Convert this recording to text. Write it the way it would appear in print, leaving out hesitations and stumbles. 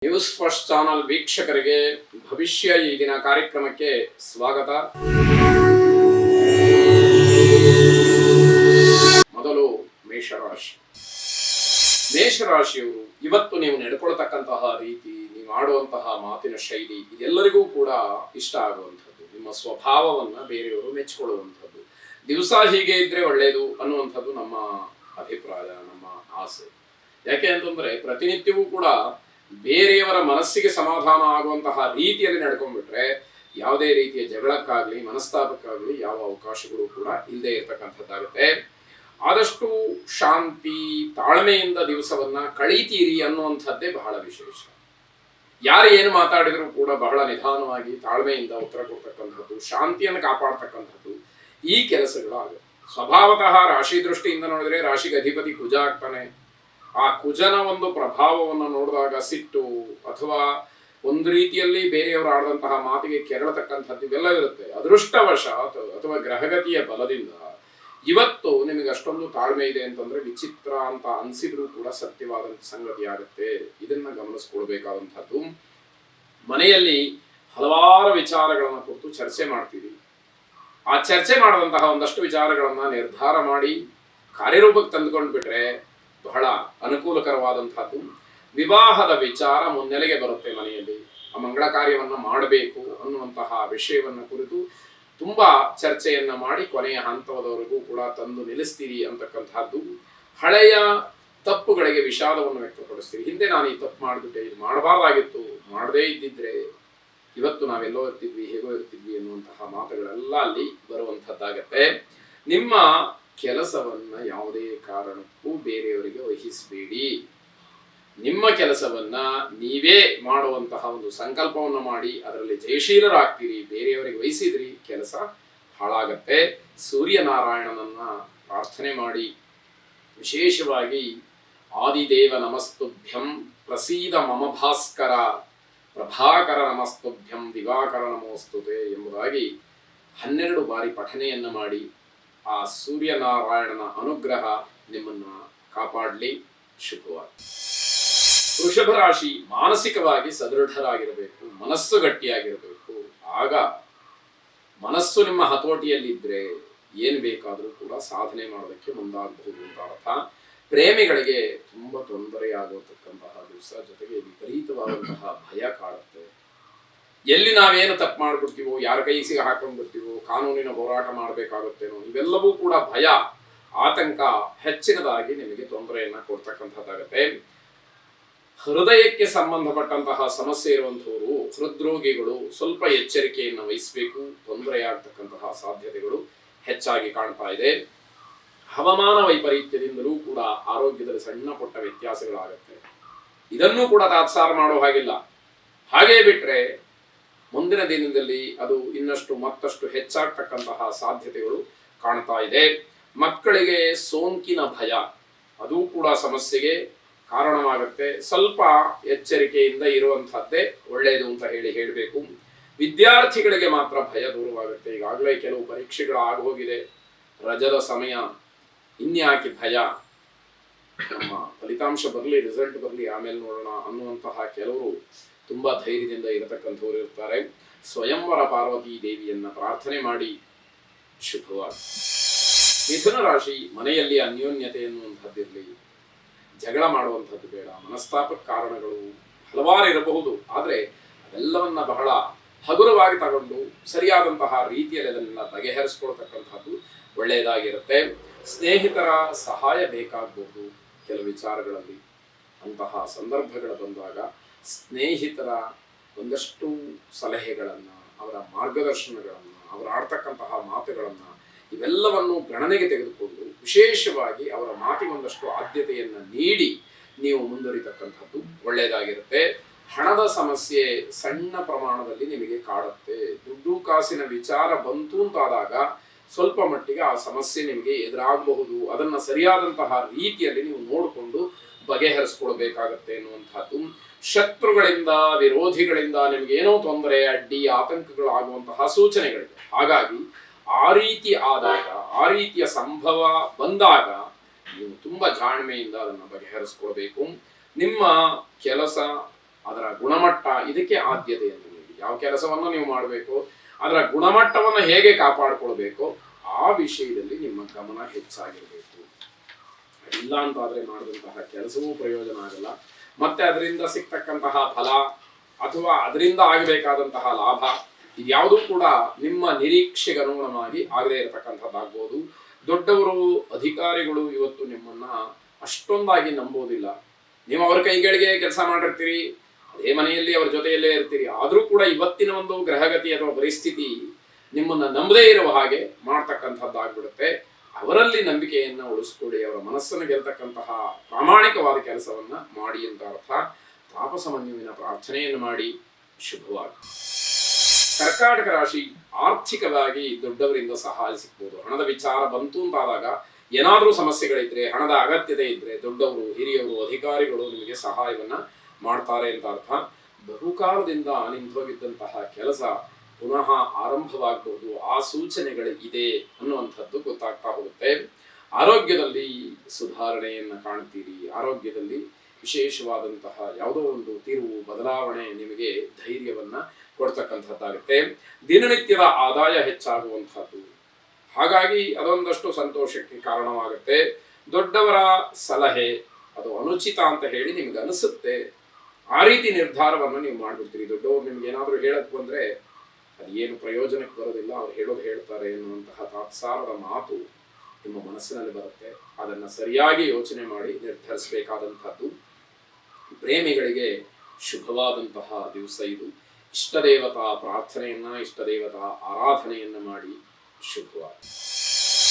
News first channel ವೀಕ್ಷಕರಿಗೆ ಭವಿಷ್ಯ ಈ ದಿನ ಕಾರ್ಯಕ್ರಮಕ್ಕೆ ಸ್ವಾಗತ. ಮೊದಲು ಮೇಷರಾಶಿ. ಮೇಷರಾಶಿಯವರು ಇವತ್ತು ನೀವು ನಡ್ಕೊಳ್ತಕ್ಕಂತಹ ರೀತಿ, ನೀವು ಆಡುವಂತಹ ಮಾತಿನ ಶೈಲಿ ಇದೆಲ್ಲರಿಗೂ ಕೂಡ ಇಷ್ಟ ಆಗುವಂಥದ್ದು. ನಿಮ್ಮ ಸ್ವಭಾವವನ್ನ ಬೇರೆಯವರು ಮೆಚ್ಚಿಕೊಳ್ಳುವಂಥದ್ದು. ದಿವಸ ಹೀಗೆ ಇದ್ರೆ ಒಳ್ಳೆಯದು ಅನ್ನುವಂಥದ್ದು ನಮ್ಮ ಅಭಿಪ್ರಾಯ, ನಮ್ಮ ಆಸೆ. ಯಾಕೆ ಅಂತಂದ್ರೆ ಪ್ರತಿನಿತ್ಯವೂ ಕೂಡ ಬೇರೆಯವರ ಮನಸ್ಸಿಗೆ ಸಮಾಧಾನ ಆಗುವಂತಹ ರೀತಿಯಲ್ಲಿ ನಡ್ಕೊಂಡ್ಬಿಟ್ರೆ ಯಾವುದೇ ರೀತಿಯ ಜಗಳಕ್ಕಾಗ್ಲಿ ಮನಸ್ತಾಪಕ್ಕಾಗ್ಲಿ ಯಾವ ಅವಕಾಶಗಳು ಕೂಡ ಇಲ್ಲದೆ ಇರತಕ್ಕಂಥದ್ದಾಗುತ್ತೆ. ಆದಷ್ಟು ಶಾಂತಿ ತಾಳ್ಮೆಯಿಂದ ದಿವಸವನ್ನ ಕಳೀತೀರಿ ಅನ್ನುವಂಥದ್ದೇ ಬಹಳ ವಿಶೇಷ. ಯಾರು ಏನು ಮಾತಾಡಿದ್ರು ಕೂಡ ಬಹಳ ನಿಧಾನವಾಗಿ ತಾಳ್ಮೆಯಿಂದ ಉತ್ತರ ಕೊಡ್ತಕ್ಕಂಥದ್ದು, ಶಾಂತಿಯನ್ನು ಕಾಪಾಡ್ತಕ್ಕಂಥದ್ದು ಈ ಕೆಲಸಗಳಾಗುತ್ತೆ. ಸ್ವಭಾವತಃ ರಾಶಿ ದೃಷ್ಟಿಯಿಂದ ನೋಡಿದ್ರೆ ರಾಶಿಗೆ ಅಧಿಪತಿ ಕುಜ ಆಗ್ತಾನೆ. ಆ ಕುಜನ ಒಂದು ಪ್ರಭಾವವನ್ನು ನೋಡಿದಾಗ ಸಿಟ್ಟು ಅಥವಾ ಒಂದು ರೀತಿಯಲ್ಲಿ ಬೇರೆಯವರು ಆಡಿದಂತಹ ಮಾತಿಗೆ ಕೆರಳತಕ್ಕಂಥದ್ದು ಇವೆಲ್ಲ ಇರುತ್ತೆ. ಅದೃಷ್ಟವಶಾತ್ ಅಥವಾ ಗ್ರಹಗತಿಯ ಬಲದಿಂದ ಇವತ್ತು ನಿಮಗೆ ಅಷ್ಟೊಂದು ತಾಳ್ಮೆ ಇದೆ ಅಂತಂದ್ರೆ ವಿಚಿತ್ರ ಅಂತ ಅನ್ಸಿದ್ರು ಕೂಡ ಸತ್ಯವಾದಂಥ ಸಂಗತಿ ಆಗುತ್ತೆ. ಇದನ್ನ ಗಮನಿಸ್ಕೊಳ್ಬೇಕಾದಂಥದ್ದು. ಮನೆಯಲ್ಲಿ ಹಲವಾರು ವಿಚಾರಗಳನ್ನ ಕುರಿತು ಚರ್ಚೆ ಮಾಡ್ತೀರಿ. ಆ ಚರ್ಚೆ ಮಾಡುವಂತಹ ಒಂದಷ್ಟು ವಿಚಾರಗಳನ್ನ ನಿರ್ಧಾರ ಮಾಡಿ ಕಾರ್ಯರೂಪಕ್ಕೆ ತಂದುಕೊಂಡು ಬಿಟ್ರೆ ಬಹಳ ಅನುಕೂಲಕರವಾದಂತಹದ್ದು. ವಿವಾಹದ ವಿಚಾರ ಮುನ್ನೆಲೆಗೆ ಬರುತ್ತೆ. ಮನೆಯಲ್ಲಿ ಆ ಮಂಗಳ ಕಾರ್ಯವನ್ನ ಮಾಡಬೇಕು ಅನ್ನುವಂತಹ ವಿಷಯವನ್ನ ಕುರಿತು ತುಂಬಾ ಚರ್ಚೆಯನ್ನ ಮಾಡಿ ಕೊನೆಯ ಹಂತದವರೆಗೂ ಕೂಡ ತಂದು ನಿಲ್ಲಿಸ್ತೀರಿ ಅಂತಕ್ಕಂತಹದ್ದು. ಹಳೆಯ ತಪ್ಪುಗಳಿಗೆ ವಿಷಾದವನ್ನು ವ್ಯಕ್ತಪಡಿಸ್ತೀರಿ. ಹಿಂದೆ ನಾನು ಈ ತಪ್ಪು ಮಾಡಿಬಿಟ್ಟೆ, ಇದು ಮಾಡಬಾರ್ದಾಗಿತ್ತು, ಮಾಡದೇ ಇದ್ದಿದ್ರೆ ಇವತ್ತು ನಾವೆಲ್ಲೋ ಇರ್ತಿದ್ವಿ, ಹೇಗೋ ಇರ್ತಿದ್ವಿ ಅನ್ನುವಂತಹ ಮಾತುಗಳೆಲ್ಲ ಅಲ್ಲಿ ಬರುವಂತಹದ್ದಾಗತ್ತೆ. ನಿಮ್ಮ ಕೆಲಸವನ್ನ ಯಾವುದೇ ಕಾರಣಕ್ಕೂ ಬೇರೆಯವರಿಗೆ ವಹಿಸಬೇಡಿ. ನಿಮ್ಮ ಕೆಲಸವನ್ನ ನೀವೇ ಮಾಡುವಂತಹ ಒಂದು ಸಂಕಲ್ಪವನ್ನು ಮಾಡಿ ಅದರಲ್ಲಿ ಜಯಶೀಲರಾಗ್ತೀರಿ. ಬೇರೆಯವರಿಗೆ ವಹಿಸಿದ್ರಿ ಕೆಲಸ ಹಾಳಾಗತ್ತೆ. ಸೂರ್ಯನಾರಾಯಣನನ್ನ ಪ್ರಾರ್ಥನೆ ಮಾಡಿ, ವಿಶೇಷವಾಗಿ ಆದಿದೇವ ನಮಸ್ತುಭ್ಯಂ ಪ್ರಸೀದ ಮಮ ಭಾಸ್ಕರ ಪ್ರಭಾಕರ ನಮಸ್ತುಭ್ಯಂ ದಿವಾಕರ ನಮೋಸ್ತುತೆ ಎಂಬುದಾಗಿ 12 ಬಾರಿ ಪಠನೆಯನ್ನ ಮಾಡಿ ಆ ಸೂರ್ಯನಾರಾಯಣನ ಅನುಗ್ರಹ ನಿಮ್ಮನ್ನ ಕಾಪಾಡಲಿ. ಶುಭವಾಗಿ. ವೃಷಭ ರಾಶಿ, ಮಾನಸಿಕವಾಗಿ ಸದೃಢರಾಗಿರಬೇಕು, ಮನಸ್ಸು ಗಟ್ಟಿಯಾಗಿರಬೇಕು. ಆಗ ಮನಸ್ಸು ನಿಮ್ಮ ಹತೋಟಿಯಲ್ಲಿದ್ದರೆ ಏನು ಬೇಕಾದರೂ ಕೂಡ ಸಾಧನೆ ಮಾಡೋದಕ್ಕೆ ಮುಂದಾಗಬಹುದು ಅಂತ ಅರ್ಥ. ಪ್ರೇಮಿಗಳಿಗೆ ತುಂಬಾ ತೊಂದರೆಯಾಗತಕ್ಕಂತಹ ದಿವಸ, ಜೊತೆಗೆ ವಿಪರೀತವಾದಂತಹ ಭಯ ಕಾಡುತ್ತೆ. ಎಲ್ಲಿ ನಾವೇನು ತಪ್ಪು ಮಾಡ್ಬಿಡ್ತೀವೋ, ಯಾರ ಕೈ ಸಿಗ ಹಾಕೊಂಡ್ಬಿಡ್ತೀವೋ, ಕಾನೂನಿನ ಹೋರಾಟ ಮಾಡಬೇಕಾಗುತ್ತೇನೋ, ಇವೆಲ್ಲವೂ ಕೂಡ ಭಯ, ಆತಂಕ ಹೆಚ್ಚಿನದಾಗಿ ನಿಮಗೆ ತೊಂದರೆಯನ್ನ ಕೊಡ್ತಕ್ಕಂಥದ್ದಾಗತ್ತೆ. ಹೃದಯಕ್ಕೆ ಸಂಬಂಧಪಟ್ಟಂತಹ ಸಮಸ್ಯೆ ಇರುವಂತಹವರು, ಹೃದ್ರೋಗಿಗಳು ಸ್ವಲ್ಪ ಎಚ್ಚರಿಕೆಯನ್ನು ವಹಿಸಬೇಕು. ತೊಂದರೆಯಾಗ್ತಕ್ಕಂತಹ ಸಾಧ್ಯತೆಗಳು ಹೆಚ್ಚಾಗಿ ಕಾಣ್ತಾ ಇದೆ. ಹವಾಮಾನ ವೈಪರೀತ್ಯದಿಂದಲೂ ಕೂಡ ಆರೋಗ್ಯದಲ್ಲಿ ಸಣ್ಣ ಪುಟ್ಟ ವ್ಯತ್ಯಾಸಗಳಾಗುತ್ತೆ. ಇದನ್ನೂ ಕೂಡ ತಾತ್ಸಾರ ಮಾಡೋ ಹಾಗಿಲ್ಲ. ಹಾಗೇ ಬಿಟ್ರೆ ಮುಂದಿನ ದಿನದಲ್ಲಿ ಅದು ಇನ್ನಷ್ಟು ಮತ್ತಷ್ಟು ಹೆಚ್ಚಾಗ್ತಕ್ಕಂತಹ ಸಾಧ್ಯತೆಗಳು ಕಾಣ್ತಾ ಇದೆ. ಮಕ್ಕಳಿಗೆ ಸೋಂಕಿನ ಭಯ, ಅದು ಕೂಡ ಸಮಸ್ಯೆಗೆ ಕಾರಣವಾಗುತ್ತೆ. ಸ್ವಲ್ಪ ಎಚ್ಚರಿಕೆಯಿಂದ ಇರುವಂತಹದ್ದೇ ಒಳ್ಳೆಯದು ಅಂತ ಹೇಳಬೇಕು. ವಿದ್ಯಾರ್ಥಿಗಳಿಗೆ ಮಾತ್ರ ಭಯ ದೂರವಾಗುತ್ತೆ. ಈಗಾಗಲೇ ಕೆಲವು ಪರೀಕ್ಷೆಗಳು ಆಗೋಗಿದೆ, ರಜದ ಸಮಯ, ಇನ್ಯಾಕೆ ಭಯ, ನಮ್ಮ ಫಲಿತಾಂಶ ಬರಲಿ, ರಿಸಲ್ಟ್ ಬರಲಿ, ಆಮೇಲೆ ನೋಡೋಣ ಅನ್ನುವಂತಹ ಕೆಲವರು ತುಂಬಾ ಧೈರ್ಯದಿಂದ ಇರತಕ್ಕಂಥವ್ರು ಇರ್ತಾರೆ. ಸ್ವಯಂವರ ಪಾರ್ವತಿ ದೇವಿಯನ್ನ ಪ್ರಾರ್ಥನೆ ಮಾಡಿ. ಶುಭವಾಗಿ. ಮಿಥುನ ರಾಶಿ, ಮನೆಯಲ್ಲಿ ಅನ್ಯೋನ್ಯತೆ ಎನ್ನುವಂಥದ್ದಿರಲಿ, ಜಗಳ ಮಾಡುವಂಥದ್ದು ಬೇಡ. ಮನಸ್ತಾಪಕ ಕಾರಣಗಳು ಹಲವಾರು ಇರಬಹುದು, ಆದರೆ ಅವೆಲ್ಲವನ್ನ ಬಹಳ ಹಗುರವಾಗಿ ತಗೊಂಡು ಸರಿಯಾದಂತಹ ರೀತಿಯಲ್ಲಿ ಅದನ್ನೆಲ್ಲ ಬಗೆಹರಿಸ್ಕೊಳ್ತಕ್ಕಂಥದ್ದು ಒಳ್ಳೆಯದಾಗಿರುತ್ತೆ. ಸ್ನೇಹಿತರ ಸಹಾಯ ಬೇಕಾಗಬಹುದು ಕೆಲವು ವಿಚಾರಗಳಲ್ಲಿ. ಅಂತಹ ಸಂದರ್ಭಗಳು ಬಂದಾಗ ಸ್ನೇಹಿತರ ಒಂದಷ್ಟು ಸಲಹೆಗಳನ್ನು, ಅವರ ಮಾರ್ಗದರ್ಶನಗಳನ್ನು, ಅವರು ಆಡ್ತಕ್ಕಂತಹ ಮಾತುಗಳನ್ನು ಇವೆಲ್ಲವನ್ನು ಗಣನೆಗೆ ತೆಗೆದುಕೊಂಡು ವಿಶೇಷವಾಗಿ ಅವರ ಮಾತಿಗೆ ಒಂದಷ್ಟು ಆದ್ಯತೆಯನ್ನು ನೀಡಿ ನೀವು ಮುಂದುವರಿತಕ್ಕಂಥದ್ದು ಒಳ್ಳೆಯದಾಗಿರುತ್ತೆ. ಹಣದ ಸಮಸ್ಯೆ ಸಣ್ಣ ಪ್ರಮಾಣದಲ್ಲಿ ನಿಮಗೆ ಕಾಡುತ್ತೆ. ದುಡ್ಡು ಕಾಸಿನ ವಿಚಾರ ಬಂತು ಅಂತಾದಾಗ ಸ್ವಲ್ಪ ಮಟ್ಟಿಗೆ ಆ ಸಮಸ್ಯೆ ನಿಮಗೆ ಎದುರಾಗಬಹುದು. ಅದನ್ನ ಸರಿಯಾದಂತಹ ರೀತಿಯಲ್ಲಿ ನೀವು ನೋಡಿಕೊಂಡು ಬಗೆಹರಿಸ್ಕೊಳ್ಬೇಕಾಗತ್ತೆ ಎನ್ನುವಂತಹದ್ದು. ಶತ್ರುಗಳಿಂದ, ವಿರೋಧಿಗಳಿಂದ ನಿಮ್ಗೆ ಏನೋ ತೊಂದರೆ, ಅಡ್ಡಿ, ಆತಂಕಗಳಾಗುವಂತಹ ಸೂಚನೆಗಳಿವೆ. ಹಾಗಾಗಿ ಆ ರೀತಿ ಆದಾಗ, ಆ ರೀತಿಯ ಸಂಭವ ಬಂದಾಗ ನೀವು ತುಂಬಾ ಜಾಣ್ಮೆಯಿಂದ ಅದನ್ನು ಬಗೆಹರಿಸ್ಕೊಳ್ಬೇಕು. ನಿಮ್ಮ ಕೆಲಸ ಅದರ ಗುಣಮಟ್ಟ ಇದಕ್ಕೆ ಆದ್ಯತೆಯನ್ನು ನೀಡಿ. ಯಾವ ಕೆಲಸವನ್ನು ನೀವು ಮಾಡಬೇಕು, ಅದರ ಗುಣಮಟ್ಟವನ್ನು ಹೇಗೆ ಕಾಪಾಡಿಕೊಳ್ಬೇಕು, ಆ ವಿಷಯದಲ್ಲಿ ನಿಮ್ಮ ಗಮನ ಹೆಚ್ಚಾಗಿರಬೇಕು. ಇಲ್ಲ ಅಂತಾದರೆ ಮಾಡಿದಂತಹ ಕೆಲಸವೂ ಪ್ರಯೋಜನ ಆಗಲ್ಲ. ಮತ್ತೆ ಅದರಿಂದ ಸಿಗ್ತಕ್ಕಂತಹ ಫಲ ಅಥವಾ ಅದರಿಂದ ಆಗಬೇಕಾದಂತಹ ಲಾಭ ಇದ್ಯಾವುದೂ ಕೂಡ ನಿಮ್ಮ ನಿರೀಕ್ಷೆಗೆ ಅನುಗುಣವಾಗಿ ಆಗದೇ ಇರತಕ್ಕಂಥದ್ದಾಗ್ಬೋದು. ದೊಡ್ಡವರು, ಅಧಿಕಾರಿಗಳು ಇವತ್ತು ನಿಮ್ಮನ್ನ ಅಷ್ಟೊಂದಾಗಿ ನಂಬೋದಿಲ್ಲ. ನೀವು ಅವರ ಕೈಗಳಿಗೆ ಕೆಲಸ ಮಾಡಿರ್ತೀರಿ, ಅದೇ ಮನೆಯಲ್ಲಿ ಅವರ ಜೊತೆಯಲ್ಲೇ ಇರ್ತೀರಿ, ಆದರೂ ಕೂಡ ಇವತ್ತಿನ ಒಂದು ಗ್ರಹಗತಿ ಅಥವಾ ಪರಿಸ್ಥಿತಿ ನಿಮ್ಮನ್ನ ನಂಬದೇ ಇರುವ ಹಾಗೆ ಮಾಡ್ತಕ್ಕಂಥದ್ದಾಗ್ಬಿಡುತ್ತೆ. ಅವರಲ್ಲಿ ನಂಬಿಕೆಯನ್ನು ಉಳಿಸ್ಕೊಡಿ, ಅವರ ಮನಸ್ಸನ್ನು ಗೆಲ್ತಕ್ಕಂತಹ ಪ್ರಾಮಾಣಿಕವಾದ ಕೆಲಸವನ್ನ ಮಾಡಿ ಅಂತ ಅರ್ಥ. ತಾಪಸಮನ್ಯುವಿನ ಪ್ರಾರ್ಥನೆಯನ್ನು ಮಾಡಿ. ಶುಭವಾಗಿ. ಕರ್ಕಾಟಕ ರಾಶಿ, ಆರ್ಥಿಕವಾಗಿ ದೊಡ್ಡವರಿಂದ ಸಹಾಯ ಸಿಗ್ಬೋದು. ಹಣದ ವಿಚಾರ ಬಂತು ಅಂತಾದಾಗ ಏನಾದರೂ ಸಮಸ್ಯೆಗಳಿದ್ರೆ, ಹಣದ ಅಗತ್ಯತೆ ಇದ್ರೆ ದೊಡ್ಡವರು, ಹಿರಿಯವರು, ಅಧಿಕಾರಿಗಳು ನಿಮಗೆ ಸಹಾಯವನ್ನ ಮಾಡ್ತಾರೆ ಅಂತ ಅರ್ಥ. ಬಹುಕಾಲದಿಂದ ನಿಂತೋಗಿದ್ದಂತಹ ಕೆಲಸ ಪುನಃ ಆರಂಭವಾಗಬಹುದು, ಆ ಸೂಚನೆಗಳು ಇದೆ ಅನ್ನುವಂಥದ್ದು ಗೊತ್ತಾಗ್ತಾ ಹೋಗುತ್ತೆ. ಆರೋಗ್ಯದಲ್ಲಿ ಸುಧಾರಣೆಯನ್ನು ಕಾಣ್ತೀರಿ. ಆರೋಗ್ಯದಲ್ಲಿ ವಿಶೇಷವಾದಂತಹ ಯಾವುದೋ ಒಂದು ತಿರುವು, ಬದಲಾವಣೆ ನಿಮಗೆ ಧೈರ್ಯವನ್ನ ಕೊಡ್ತಕ್ಕಂಥದ್ದಾಗುತ್ತೆ. ದಿನನಿತ್ಯದ ಆದಾಯ ಹೆಚ್ಚಾಗುವಂಥದ್ದು, ಹಾಗಾಗಿ ಅದೊಂದಷ್ಟು ಸಂತೋಷಕ್ಕೆ ಕಾರಣವಾಗುತ್ತೆ. ದೊಡ್ಡವರ ಸಲಹೆ ಅದು ಅನುಚಿತ ಅಂತ ಹೇಳಿ ನಿಮ್ಗೆ ಅನಿಸುತ್ತೆ, ಆ ರೀತಿ ನಿರ್ಧಾರವನ್ನು ನೀವು ಮಾಡ್ಬಿಡ್ತೀರಿ. ದೊಡ್ಡವರು ನಿಮ್ಗೆ ಏನಾದರೂ ಹೇಳಕ್ ಬಂದ್ರೆ ಅದೇನು ಪ್ರಯೋಜನಕ್ಕೆ ಬರೋದಿಲ್ಲ, ಅವ್ರು ಹೇಳೋದು ಹೇಳ್ತಾರೆ ಎನ್ನುವಂತಹ ತಾತ್ಸಾರದ ಮಾತು ನಿಮ್ಮ ಮನಸ್ಸಿನಲ್ಲಿ ಬರುತ್ತೆ. ಅದನ್ನು ಸರಿಯಾಗಿ ಯೋಚನೆ ಮಾಡಿ ನಿರ್ಧರಿಸಬೇಕಾದಂಥದ್ದು. ಪ್ರೇಮಿಗಳಿಗೆ ಶುಭವಾದಂತಹ ದಿವಸ ಇದು. ಇಷ್ಟದೇವತಾ ಪ್ರಾರ್ಥನೆಯನ್ನ, ಇಷ್ಟದೇವತಾ ಆರಾಧನೆಯನ್ನ ಮಾಡಿ. ಶುಭವಾಗಿ.